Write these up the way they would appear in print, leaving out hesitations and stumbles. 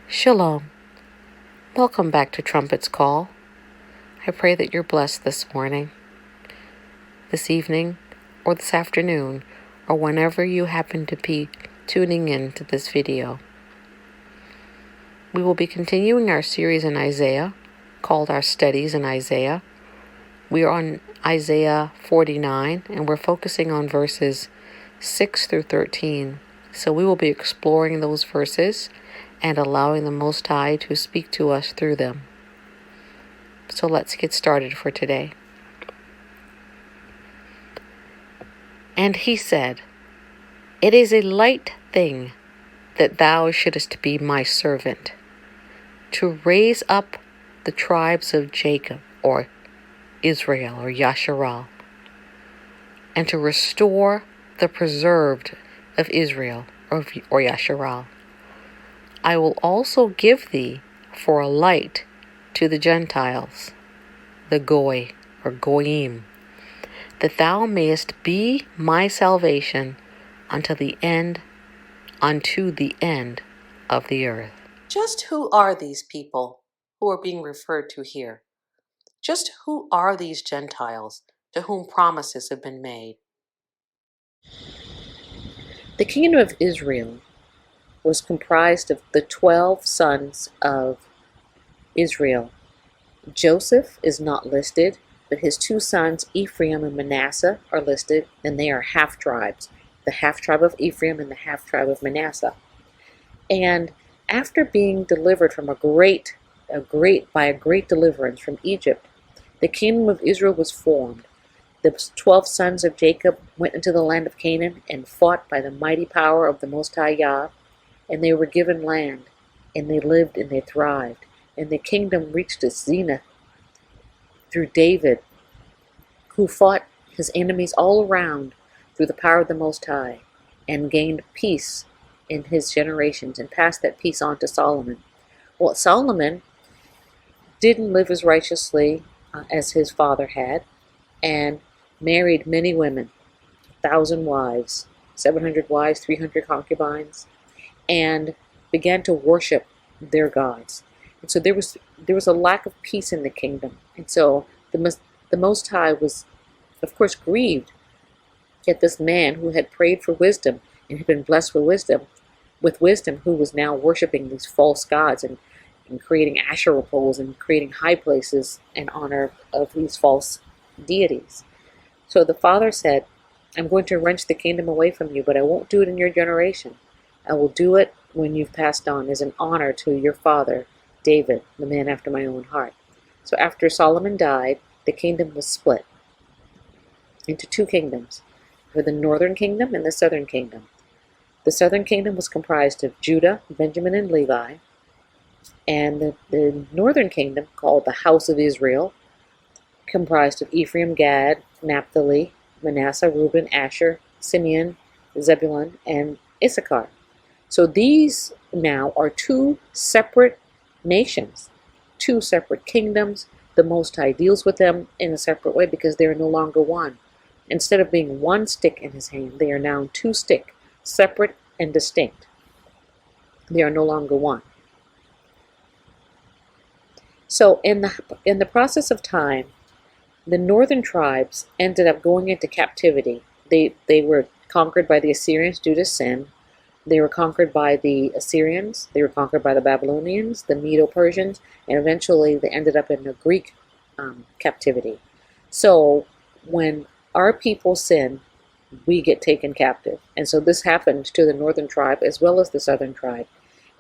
Shalom. Welcome back to Trumpet's Call. I pray that you're blessed this morning, this evening, or this afternoon, or whenever you happen to be tuning in to this video. We will be continuing our series in Isaiah, called Our Studies in Isaiah. We are on Isaiah 49, and we're focusing on verses 6 through 13. So we will be exploring those verses and allowing the Most High to speak to us through them. So let's get started for today. And he said, "It is a light thing that thou shouldest be my servant, to raise up the tribes of Jacob, or Israel, or Yasharal, and to restore the preserved of Israel, or Yasharal. I will also give thee for a light to the Gentiles, the Goy, or Goyim, that thou mayest be my salvation unto the end of the earth." Just who are these people who are being referred to here? Just who are these Gentiles to whom promises have been made? The kingdom of Israel was comprised of the 12 sons of Israel. Joseph is not listed, but his two sons, Ephraim and Manasseh, are listed, and they are half-tribes, the half-tribe of Ephraim and the half-tribe of Manasseh. And after being delivered from a great deliverance from Egypt, the kingdom of Israel was formed. The 12 sons of Jacob went into the land of Canaan and fought by the mighty power of the Most High Yah, and they were given land, and they lived and they thrived. And the kingdom reached its zenith through David, who fought his enemies all around through the power of the Most High, and gained peace in his generations, and passed that peace on to Solomon. Well, Solomon didn't live as righteously as his father had, and married many women, 1,000 wives, 700 wives, 300 concubines, and began to worship their gods. And so there was a lack of peace in the kingdom. And so the Most High was, of course, grieved at this man who had prayed for wisdom and had been blessed with wisdom, who was now worshiping these false gods and creating Asherah poles and creating high places in honor of these false deities. So the father said, "I'm going to wrench the kingdom away from you, but I won't do it in your generation. I will do it when you've passed on, as an honor to your father, David, the man after my own heart." So after Solomon died, the kingdom was split into two kingdoms, for the northern kingdom and the southern kingdom. The southern kingdom was comprised of Judah, Benjamin, and Levi, and the northern kingdom, called the House of Israel, comprised of Ephraim, Gad, Naphtali, Manasseh, Reuben, Asher, Simeon, Zebulun, and Issachar. So these now are two separate nations, two separate kingdoms. The Most High deals with them in a separate way because they are no longer one. Instead of being one stick in his hand, they are now two sticks, separate and distinct. They are no longer one. So in the process of time, the northern tribes ended up going into captivity. They were conquered by the Assyrians due to sin. They were conquered by the Assyrians, they were conquered by the Babylonians, the Medo-Persians, and eventually they ended up in the Greek captivity. So when our people sin, we get taken captive. And so this happened to the northern tribe as well as the southern tribe.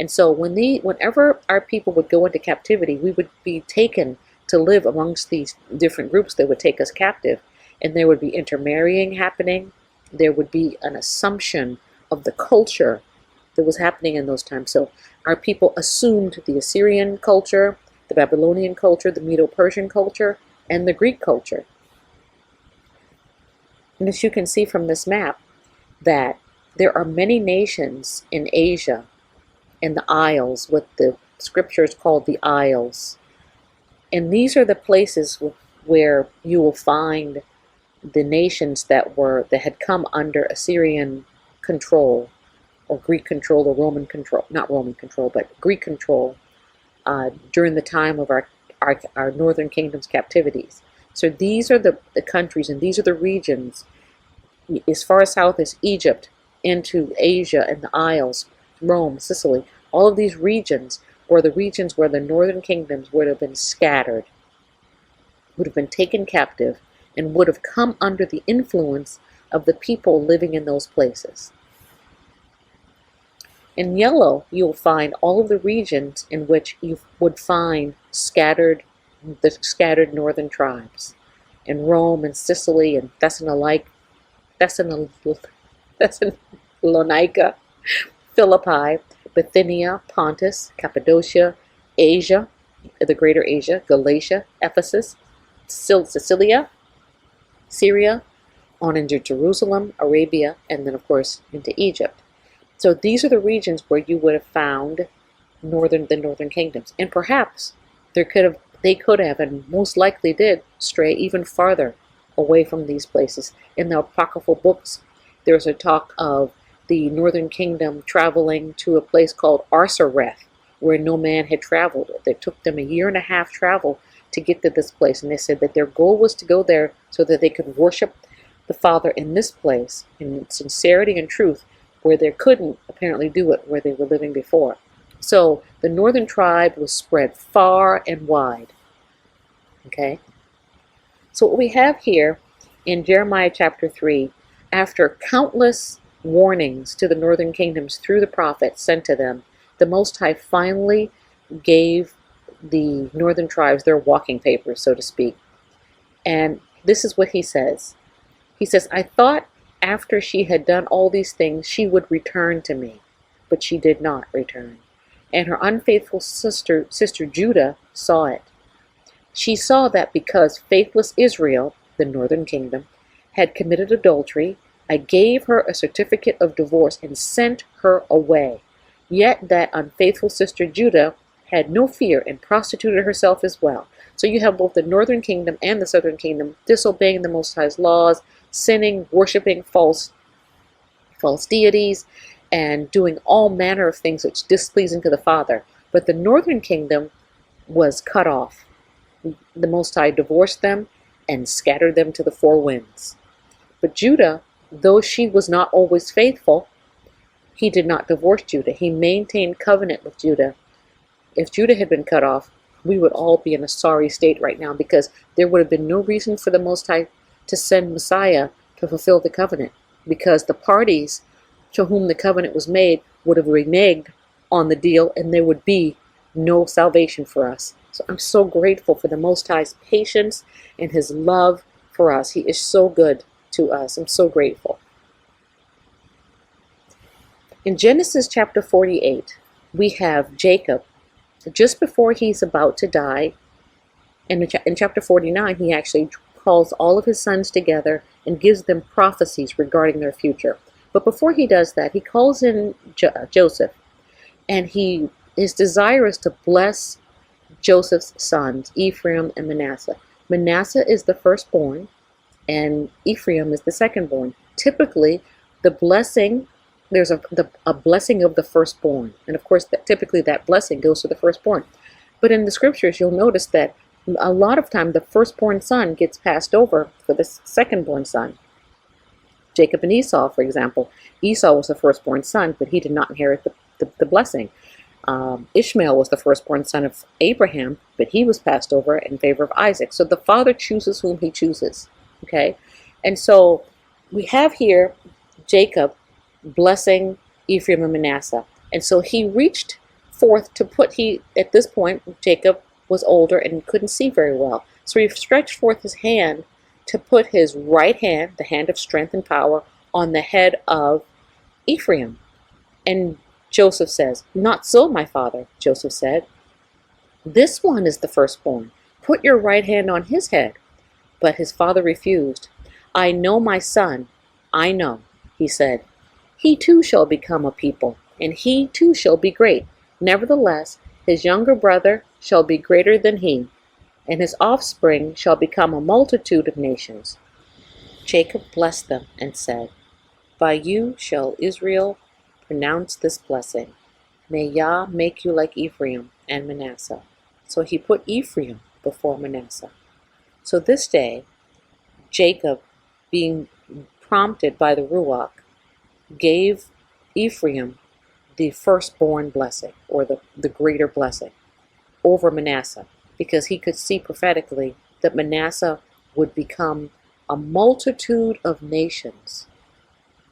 And so whenever our people would go into captivity, we would be taken to live amongst these different groups that would take us captive. And there would be intermarrying happening. There would be an assumption of the culture that was happening in those times. So our people assumed the Assyrian culture, the Babylonian culture, the Medo-Persian culture, and the Greek culture. And as you can see from this map, that there are many nations in Asia, in the Isles, what the scriptures called the Isles. And these are the places where you will find the nations that had come under Assyrian control, or Greek control, or Roman control, not Roman control, but Greek control, during the time of our northern kingdom's captivities. So these are the countries, and these are the regions as far south as Egypt, into Asia and the Isles, Rome, Sicily. All of these regions were the regions where the northern kingdoms would have been scattered, would have been taken captive, and would have come under the influence of the people living in those places. In yellow, you'll find all of the regions in which you would find the scattered northern tribes. In Rome and Sicily and Thessalonica, Philippi, Bithynia, Pontus, Cappadocia, Asia, the greater Asia, Galatia, Ephesus, Sicilia, Syria, on into Jerusalem, Arabia, and then of course into Egypt. So these are the regions where you would have found the northern kingdoms. And perhaps they could have, and most likely did, stray even farther away from these places. In the apocryphal books, there's a talk of the northern kingdom traveling to a place called Arsareth, where no man had traveled. It took them 1.5 years travel to get to this place. And they said that their goal was to go there so that they could worship the Father in this place in sincerity and truth, where they couldn't apparently do it where they were living before. So the northern tribe was spread far and wide. Okay? So what we have here in Jeremiah chapter 3, after countless warnings to the northern kingdoms through the prophets sent to them, the Most High finally gave the northern tribes their walking papers, so to speak. And this is what he says. He says, I thought after she had done all these things, she would return to me, but she did not return. And her unfaithful sister Judah saw it. She saw that because faithless Israel, the northern kingdom, had committed adultery, I gave her a certificate of divorce and sent her away. Yet that unfaithful sister Judah had no fear and prostituted herself as well. So you have both the northern kingdom and the southern kingdom disobeying the Most High's laws, sinning, worshiping false deities, and doing all manner of things which displeasing to the Father. But the northern kingdom was cut off. The Most High divorced them and scattered them to the four winds. But Judah, though she was not always faithful, he did not divorce Judah. He maintained covenant with Judah. If Judah had been cut off, we would all be in a sorry state right now, because there would have been no reason for the Most High to send Messiah to fulfill the covenant, because the parties to whom the covenant was made would have reneged on the deal, and there would be no salvation for us. So I'm so grateful for the Most High's patience and his love for us. He is so good to us. I'm so grateful. In Genesis chapter 48, we have Jacob just before he's about to die. And in chapter 49, he actually calls all of his sons together and gives them prophecies regarding their future. But before he does that, he calls in Joseph, and his desire is to bless Joseph's sons, Ephraim and Manasseh. Manasseh is the firstborn, and Ephraim is the secondborn. Typically, the blessing, there's a blessing of the firstborn. And of course, typically that blessing goes to the firstborn. But in the scriptures, you'll notice that a lot of time the firstborn son gets passed over for the secondborn son. Jacob and Esau, for example. Esau was the firstborn son, but he did not inherit the blessing. Ishmael was the firstborn son of Abraham, but he was passed over in favor of Isaac. So the father chooses whom he chooses. Okay? And so we have here Jacob blessing Ephraim and Manasseh. And so he reached forth to at this point, Jacob was older and couldn't see very well. So he stretched forth his hand to put his right hand, the hand of strength and power, on the head of Ephraim. And Joseph says, "Not so, my father," Joseph said. "This one is the firstborn. Put your right hand on his head." But his father refused. "I know my son, I know," he said. "He too shall become a people, and he too shall be great. Nevertheless, his younger brother shall be greater than he, and his offspring shall become a multitude of nations." Jacob blessed them and said, by you shall Israel pronounce this blessing. May Yah make you like Ephraim and Manasseh. So he put Ephraim before Manasseh. So this day, Jacob, being prompted by the Ruach, gave Ephraim the firstborn blessing, or the greater blessing, over Manasseh, because he could see prophetically that Manasseh would become a multitude of nations.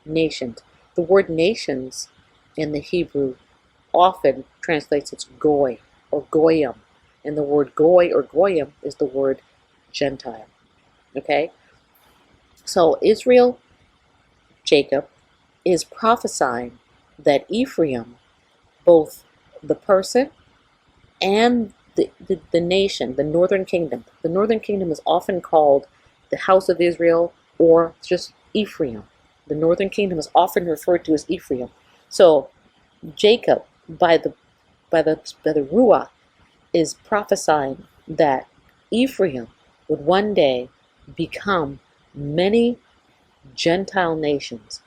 Nations. The word nations in the Hebrew often translates as goy or goyim, and the word goy or goyim is the word Gentile. Okay? So Israel, Jacob, is prophesying that Ephraim, both the person and the nation, the northern kingdom. The northern kingdom is often called the house of Israel or just Ephraim. The northern kingdom is often referred to as Ephraim. So Jacob, by the Ruach, is prophesying that Ephraim would one day become many Gentile nations,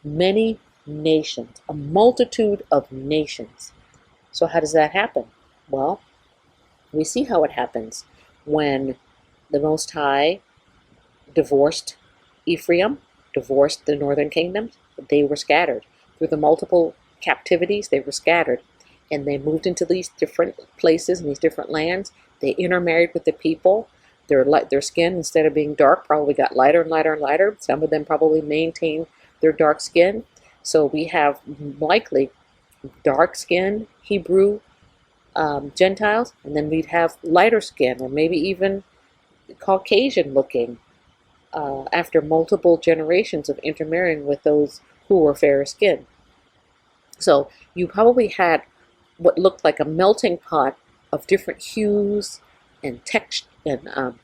many nations, a multitude of nations. So how does that happen? Well, we see how it happens when the Most High divorced Ephraim, divorced the northern kingdoms. They were scattered. Through the multiple captivities, they were scattered. And they moved into these different places and these different lands. They intermarried with the people. Their skin, instead of being dark, probably got lighter and lighter and lighter. Some of them probably maintained their dark skin. So we have likely dark-skinned Hebrew Gentiles, and then we'd have lighter skin, or maybe even Caucasian-looking, after multiple generations of intermarrying with those who were fairer skinned. So you probably had what looked like a melting pot of different hues and texture and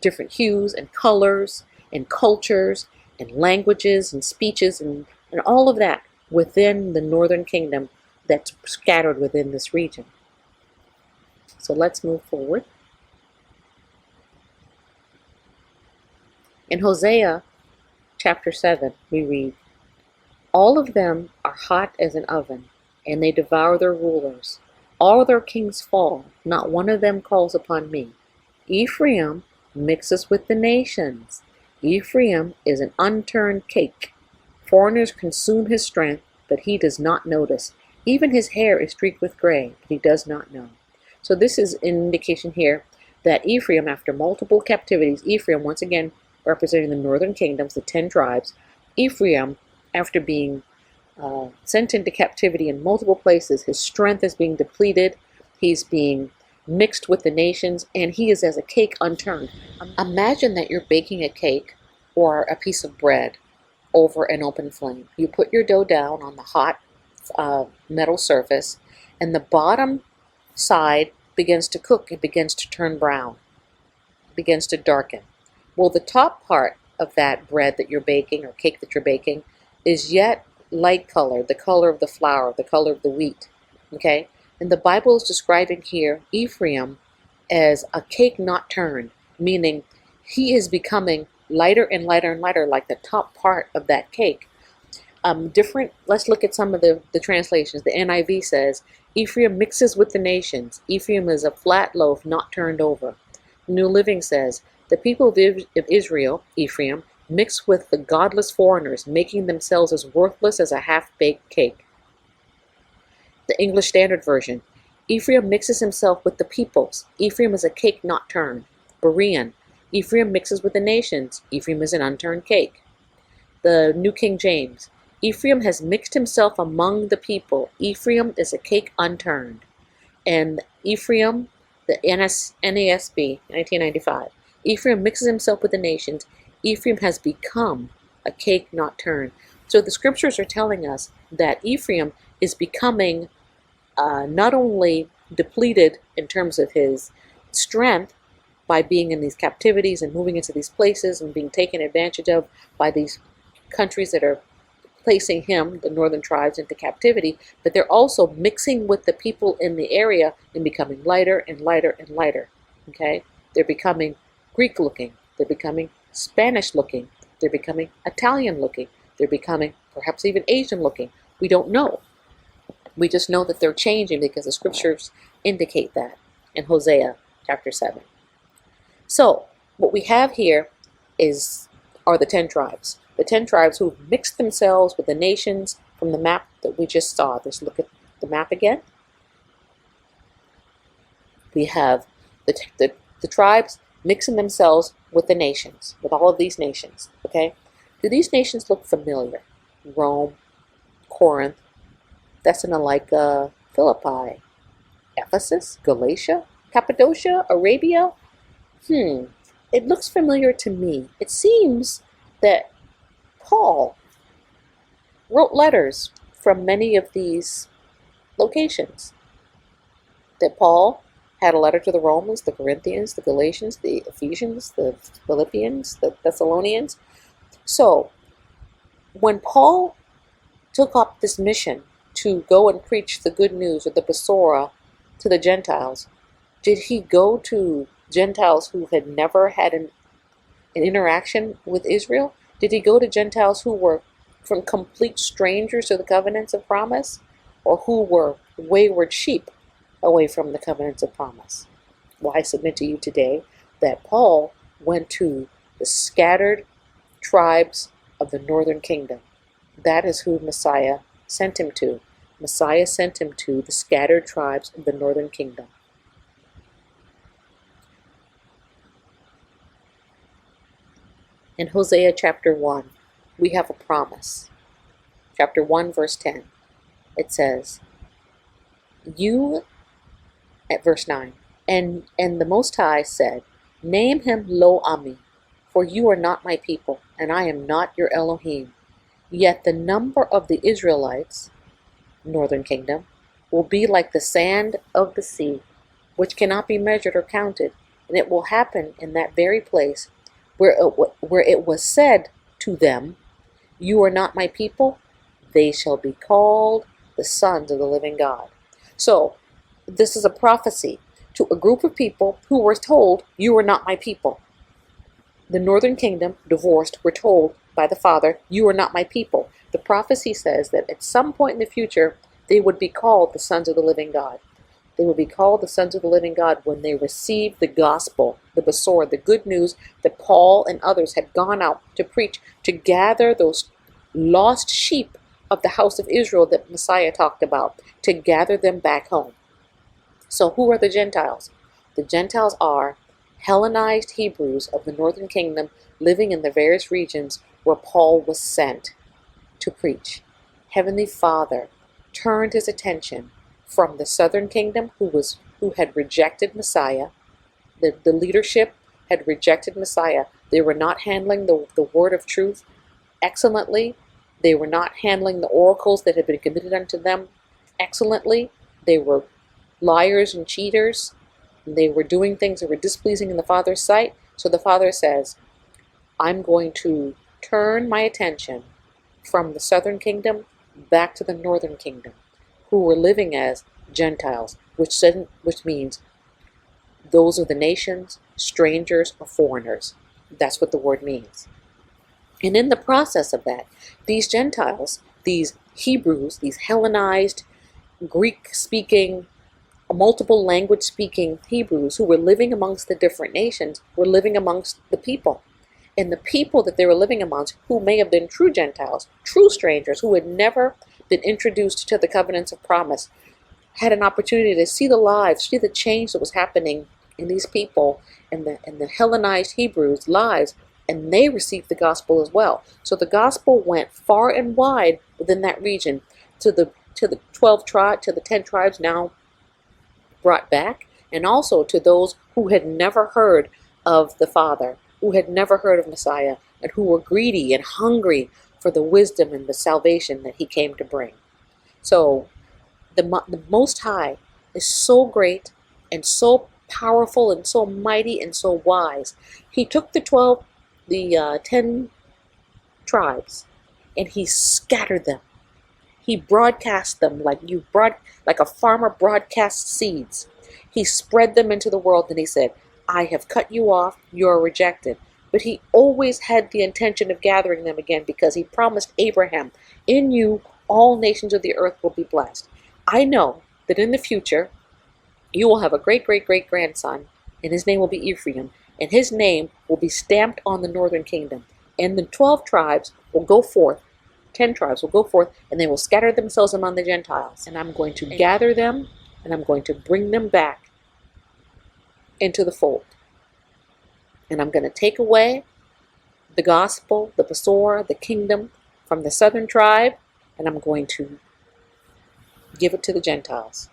different hues and colors and cultures and languages and speeches and all of that within the northern kingdom that's scattered within this region. So let's move forward. In Hosea chapter 7, we read, all of them are hot as an oven, and they devour their rulers. All their kings fall, not one of them calls upon me. Ephraim mixes with the nations. Ephraim is an unturned cake. Foreigners consume his strength, but he does not notice. Even his hair is streaked with gray, but he does not know. So this is an indication here that Ephraim, after multiple captivities, Ephraim, once again representing the northern kingdoms, the 10 tribes, Ephraim, after being sent into captivity in multiple places, his strength is being depleted, he's being mixed with the nations, and he is as a cake unturned. Imagine that you're baking a cake or a piece of bread over an open flame. You put your dough down on the hot metal surface, and the bottom side begins to cook. It begins to turn brown. It begins to darken. Well, the top part of that bread that you're baking or cake that you're baking is yet light color, the color of the flour, the color of the wheat. Okay? And the Bible is describing here Ephraim as a cake not turned, meaning he is becoming lighter and lighter and lighter, like the top part of that cake. Let's look at some of the translations. The NIV says, Ephraim mixes with the nations. Ephraim is a flat loaf not turned over. New Living says, the people of Israel, Ephraim, mix with the godless foreigners, making themselves as worthless as a half-baked cake. The English Standard Version, Ephraim mixes himself with the peoples. Ephraim is a cake not turned. Berean, Ephraim mixes with the nations. Ephraim is an unturned cake. The New King James, Ephraim has mixed himself among the people. Ephraim is a cake unturned. And Ephraim, the NASB, 1995, Ephraim mixes himself with the nations. Ephraim has become a cake not turned. So the scriptures are telling us that Ephraim is becoming not only depleted in terms of his strength by being in these captivities and moving into these places and being taken advantage of by these countries that are placing him, the northern tribes, into captivity, but they're also mixing with the people in the area and becoming lighter and lighter and lighter. Okay? They're becoming Greek looking. They're becoming Spanish looking. They're becoming Italian looking. They're becoming perhaps even Asian looking. We don't know. We just know that they're changing because the scriptures indicate that in Hosea chapter 7. So what we have here are the 10 tribes. The 10 tribes who mixed themselves with the nations from the map that we just saw. Let's look at the map again. We have the tribes mixing themselves with the nations, with all of these nations. Okay? Do these nations look familiar? Rome, Corinth, Thessalonica, Philippi, Ephesus, Galatia, Cappadocia, Arabia? It looks familiar to me. It seems that Paul wrote letters from many of these locations. That Paul had a letter to the Romans, the Corinthians, the Galatians, the Ephesians, the Philippians, the Thessalonians. So, when Paul took up this mission to go and preach the good news or the Besorah to the Gentiles, did he go to Gentiles who had never had an interaction with Israel? Did he go to Gentiles who were from complete strangers to the covenants of promise, or who were wayward sheep away from the covenants of promise? Well, I submit to you today that Paul went to the scattered tribes of the northern kingdom. That is who Messiah sent him to. Messiah sent him to the scattered tribes of the northern kingdom. In Hosea chapter 1, we have a promise. Chapter 1, verse 10. It says, at verse 9, and the Most High said, Name him Lo Ami, for you are not my people, and I am not your Elohim. Yet the number of the Israelites, northern kingdom, will be like the sand of the sea, which cannot be measured or counted, and it will happen in that very place where it was said to them, You are not my people, they shall be called the sons of the living God. So, this is a prophecy to a group of people who were told, You are not my people. The northern kingdom, divorced, were told by the Father, You are not my people. The prophecy says that at some point in the future, they would be called the sons of the living God. They will be called the sons of the living God when they receive the gospel, the Besorah, the good news that Paul and others had gone out to preach, to gather those lost sheep of the house of Israel that Messiah talked about, to gather them back home. So who are the Gentiles? The Gentiles are Hellenized Hebrews of the northern kingdom living in the various regions where Paul was sent to preach. Heavenly Father turned his attention from the southern kingdom who had rejected Messiah. The leadership had rejected Messiah. They were not handling the word of truth excellently. They were not handling the oracles that had been committed unto them excellently. They were liars and cheaters. They were doing things that were displeasing in the Father's sight. So the Father says, I'm going to turn my attention from the southern kingdom back to the northern kingdom, who were living as Gentiles, which means those are the nations, strangers, or foreigners. That's what the word means. And in the process of that, these Gentiles, these Hebrews, these Hellenized, Greek-speaking, multiple language-speaking Hebrews who were living amongst the different nations were living amongst the people. And the people that they were living amongst, who may have been true Gentiles, true strangers, who had never been introduced to the covenants of promise, had an opportunity to see the lives, see the change that was happening in these people and the Hellenized Hebrews' lives, and they received the gospel as well. So the gospel went far and wide within that region to the 12 tribes, to the 10 tribes now brought back, and also to those who had never heard of the Father, who had never heard of Messiah, and who were greedy and hungry for the wisdom and the salvation that he came to bring. So the Most High is so great and so powerful and so mighty and so wise. He took the 10 tribes and he scattered them. He broadcast them like a farmer broadcasts seeds. He spread them into the world and he said, I have cut you off, you are rejected, but he always had the intention of gathering them again because he promised Abraham, in you all nations of the earth will be blessed. I know that in the future you will have a great great great grandson, and his name will be Ephraim, and his name will be stamped on the northern kingdom. And the 12 tribes will go forth, 10 tribes will go forth, and they will scatter themselves among the Gentiles. And I'm going to gather them, and I'm going to bring them back into the fold. And I'm going to take away the gospel, the Basora, the kingdom from the southern tribe, and I'm going to give it to the Gentiles.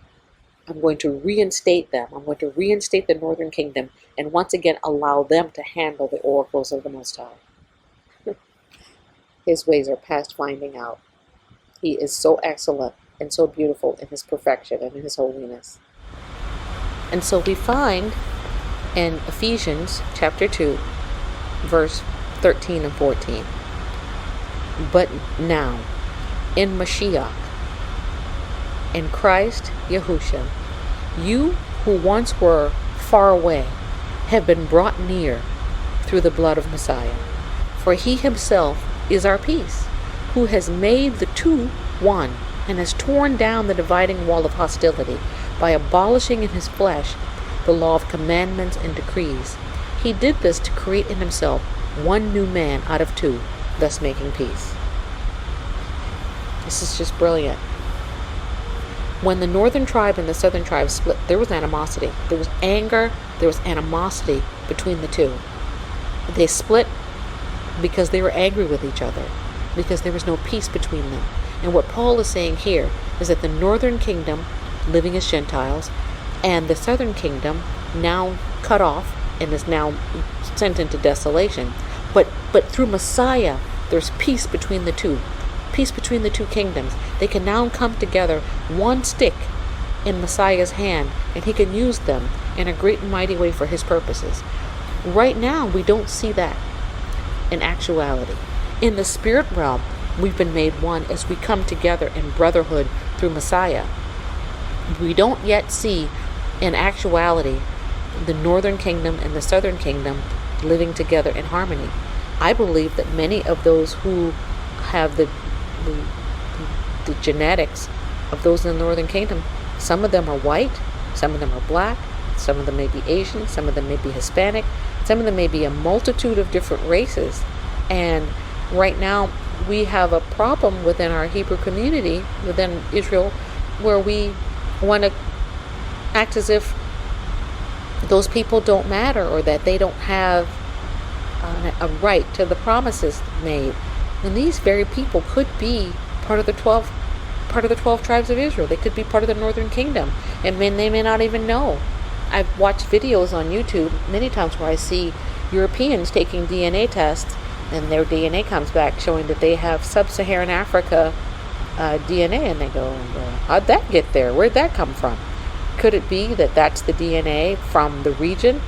I'm going to reinstate them. I'm going to reinstate the northern kingdom, and once again allow them to handle the oracles of the Most High. His ways are past finding out. He is so excellent and so beautiful in his perfection and in his holiness. And so we find in Ephesians chapter 2, verse 13 and 14. But now, in Mashiach, in Christ Yahushua, you who once were far away have been brought near through the blood of Messiah. For he himself is our peace, who has made the two one, and has torn down the dividing wall of hostility by abolishing in his flesh the law of commandments and decrees. He did this to create in himself one new man out of two, thus making peace. This is just brilliant. When the northern tribe and the southern tribe split, there was animosity. There was anger, there was animosity between the two. They split because they were angry with each other, because there was no peace between them. And what Paul is saying here is that the northern kingdom, living as Gentiles, and the southern kingdom, now cut off and is now sent into desolation. But through Messiah, there's peace between the two. Peace between the two kingdoms. They can now come together, one stick in Messiah's hand, and he can use them in a great and mighty way for his purposes. Right now, we don't see that in actuality. In the spirit realm, we've been made one as we come together in brotherhood through Messiah. We don't yet see in actuality the northern kingdom and the southern kingdom living together in harmony. I believe that many of those who have the genetics of those in the northern kingdom, some of them are white, some of them are black, some of them may be Asian, some of them may be Hispanic, some of them may be a multitude of different races. And right now we have a problem within our Hebrew community, within Israel, where we want to act as if those people don't matter, or that they don't have a right to the promises made. And these very people could be part of the 12 tribes of Israel. They could be part of the northern kingdom, and they may not even know. I've watched videos on YouTube many times where I see Europeans taking DNA tests, and their DNA comes back showing that they have sub-Saharan Africa DNA, and they go, how'd that get there? Where'd that come from? Could it be that that's the DNA from the region?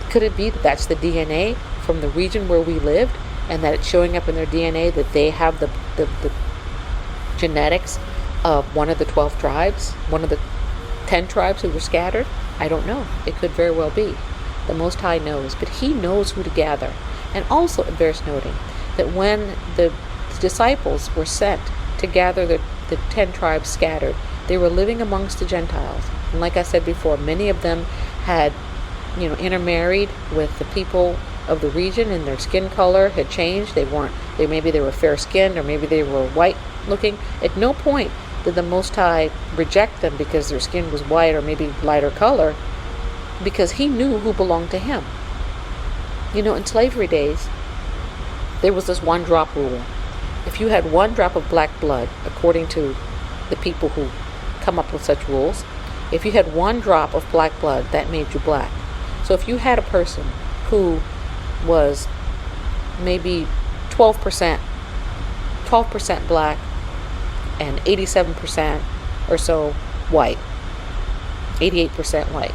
Could it be that that's the DNA from the region where we lived, and that it's showing up in their DNA that they have the genetics of one of the 12 tribes, one of the 10 tribes who were scattered? I don't know. It could very well be. The Most High knows, but he knows who to gather. And also it bears noting that when the disciples were sent to gather the 10 tribes scattered, they were living amongst the Gentiles. And like I said before, many of them had, intermarried with the people of the region, and their skin color had changed. Maybe they were fair-skinned, or maybe they were white-looking. At no point did the Most High reject them because their skin was white or maybe lighter color, because he knew who belonged to him. In slavery days, there was this one-drop rule. If you had one drop of black blood, according to the people who come up with such rules, if you had one drop of black blood, that made you black. So if you had a person who was maybe 12% black and 87% or so white, 88% white,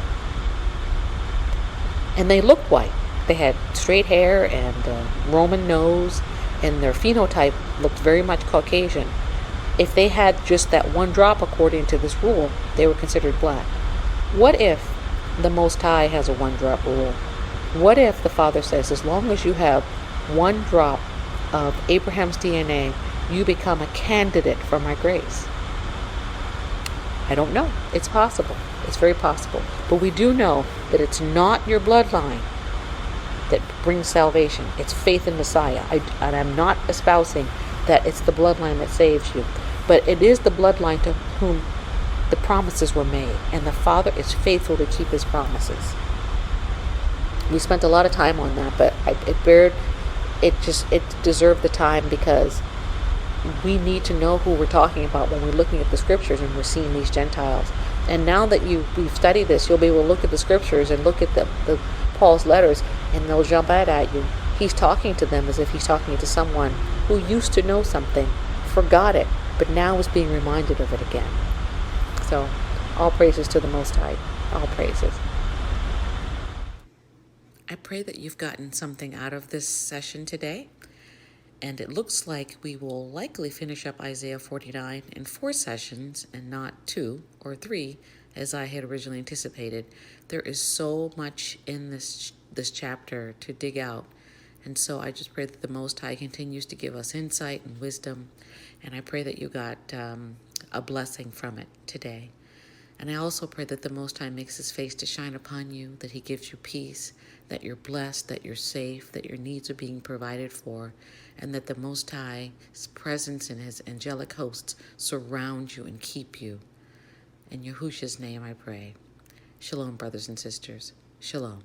and they looked white, they had straight hair and Roman nose, and their phenotype looked very much Caucasian. If they had just that one drop according to this rule, they were considered black. What if the Most High has a one-drop rule? What if the Father says, as long as you have one drop of Abraham's DNA, you become a candidate for my grace? I don't know. It's possible. It's very possible. But we do know that it's not your bloodline that brings salvation. It's faith in Messiah. And I'm not espousing that it's the bloodline that saves you. But it is the bloodline to whom the promises were made. And the Father is faithful to keep his promises. We spent a lot of time on that, but it deserved the time, because we need to know who we're talking about when we're looking at the scriptures and we're seeing these Gentiles. And now that we've studied this, you'll be able to look at the scriptures and look at the Paul's letters, and they'll jump out at you. He's talking to them as if he's talking to someone who used to know something, forgot it, but now is being reminded of it again. So, all praises to the Most High. All praises. I pray that you've gotten something out of this session today. And it looks like we will likely finish up Isaiah 49 in 4 sessions and not 2 or 3, as I had originally anticipated. There is so much in this chapter to dig out. And so I just pray that the Most High continues to give us insight and wisdom. And I pray that you got a blessing from it today. And I also pray that the Most High makes his face to shine upon you, that he gives you peace, that you're blessed, that you're safe, that your needs are being provided for, and that the Most High's presence and his angelic hosts surround you and keep you. In Yahushua's name I pray. Shalom, brothers and sisters. Shalom.